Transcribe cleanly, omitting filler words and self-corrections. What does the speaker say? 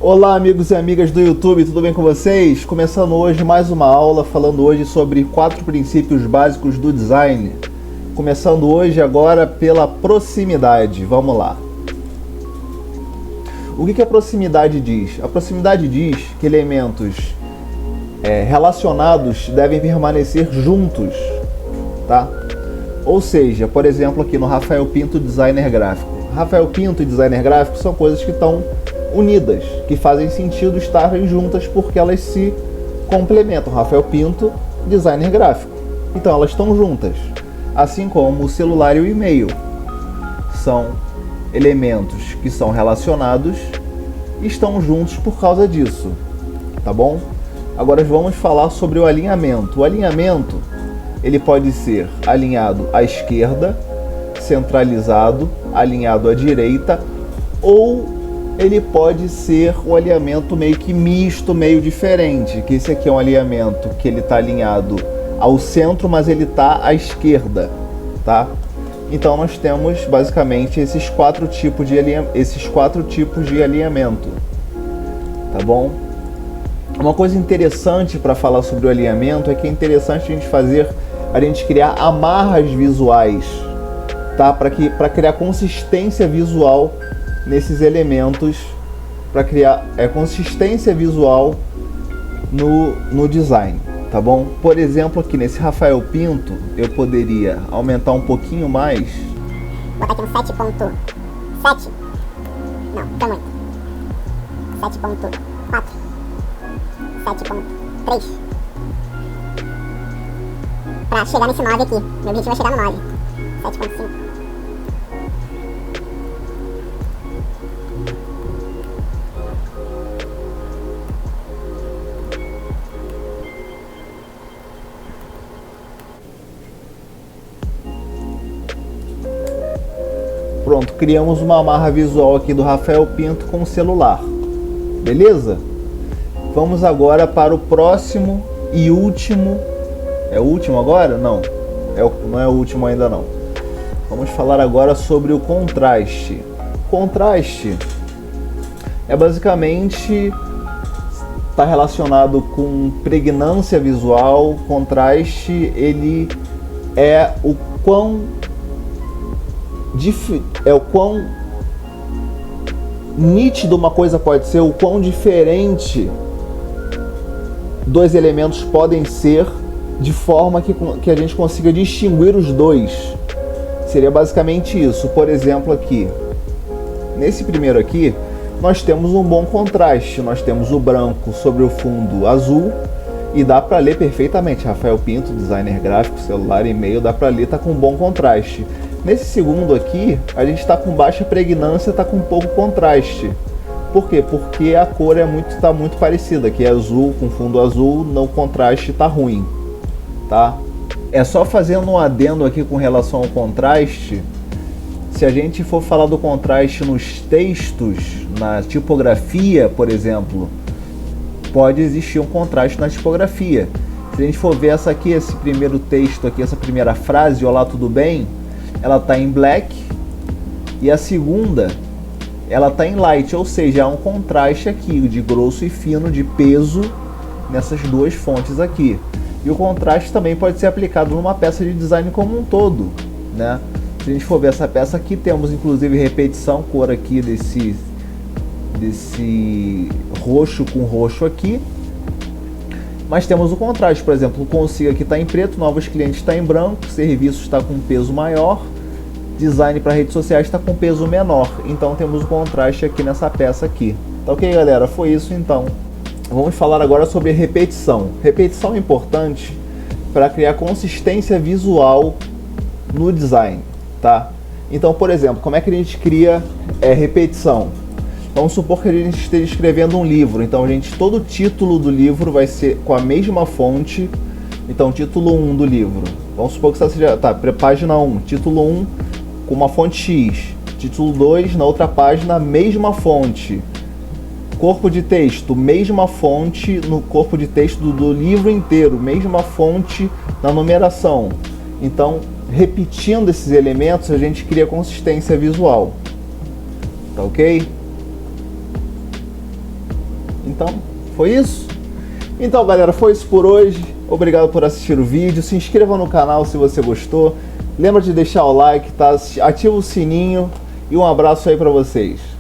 Olá amigos e amigas do YouTube, tudo bem com vocês? Começando hoje mais uma aula, falando hoje sobre 4 princípios básicos do design. Começando hoje agora pela proximidade, vamos lá. O que a proximidade diz? A proximidade diz que elementos relacionados devem permanecer juntos, tá? Ou seja, por exemplo aqui no Rafael Pinto, designer gráfico. Rafael Pinto e designer gráfico são coisas que estão unidas, que fazem sentido estarem juntas porque elas se complementam. Rafael Pinto, designer gráfico. Então elas estão juntas. Assim como o celular e o e-mail. São elementos que são relacionados e estão juntos por causa disso. Tá bom? Agora vamos falar sobre o alinhamento. O alinhamento, ele pode ser alinhado à esquerda, centralizado, alinhado à direita, ou ele pode ser um alinhamento meio que misto, meio diferente, que esse aqui é um alinhamento que ele está alinhado ao centro, mas ele está à esquerda, tá? Então nós temos basicamente esses quatro tipos de alinhamento, tá bom? Uma coisa interessante para falar sobre o alinhamento é que é interessante a gente criar amarras visuais, tá? Para criar consistência visual nesses elementos, para criar consistência visual no design, tá bom? Por exemplo, aqui nesse Rafael Pinto, eu poderia aumentar um pouquinho mais. Botar aqui um 7.7. Não, tá muito. 7.4. 7.3. Pra chegar nesse 9 aqui. Meu objetivo é chegar no 9. 7.5. Pronto, criamos uma amarra visual aqui do Rafael Pinto com o celular. Beleza? Vamos agora para o próximo e último. É o último agora? Não. Não é o último ainda não. Vamos falar agora sobre o contraste. Contraste é basicamente está relacionado com pregnância visual. Contraste, ele é o quão nítido uma coisa pode ser, o quão diferente dois elementos podem ser, de forma que a gente consiga distinguir os dois. Seria basicamente isso. Por exemplo, aqui nesse primeiro aqui nós temos um bom contraste, nós temos o branco sobre o fundo azul e dá para ler perfeitamente. Rafael Pinto, designer gráfico, celular, e-mail, dá para ler, tá com bom contraste. Nesse segundo aqui, a gente está com baixa pregnância, está com pouco contraste. Por quê? Porque a cor está muito parecida, que é azul com fundo azul, o contraste está ruim, tá? É só fazendo um adendo aqui com relação ao contraste. Se a gente for falar do contraste nos textos, na tipografia, por exemplo, pode existir um contraste na tipografia. Se a gente for ver esse primeiro texto aqui, essa primeira frase, olá, tudo bem? Ela está em black e a segunda ela está em light, ou seja, há um contraste aqui de grosso e fino, de peso nessas duas fontes aqui. E o contraste também pode ser aplicado numa peça de design como um todo, né? Se a gente for ver essa peça aqui, temos inclusive repetição, cor aqui desse roxo com roxo aqui. Mas temos o contraste, por exemplo, o Consiga aqui está em preto, novos clientes está em branco, serviços está com peso maior, design para redes sociais está com peso menor. Então temos o contraste aqui nessa peça aqui. Tá ok, galera? Foi isso então. Vamos falar agora sobre repetição. Repetição é importante para criar consistência visual no design, tá? Então, por exemplo, como é que a gente cria repetição? Vamos supor que a gente esteja escrevendo um livro, então todo o título do livro vai ser com a mesma fonte. Então, título 1 do livro, vamos supor que seja, página 1, título 1 com uma fonte X, título 2 na outra página, mesma fonte. Corpo de texto, mesma fonte no corpo de texto do livro inteiro, mesma fonte na numeração. Então, repetindo esses elementos, a gente cria consistência visual. Tá ok? Então, foi isso. Então, galera, foi isso por hoje. Obrigado por assistir o vídeo. Se inscreva no canal se você gostou. Lembra de deixar o like, tá? Ativa o sininho. E um abraço aí pra vocês.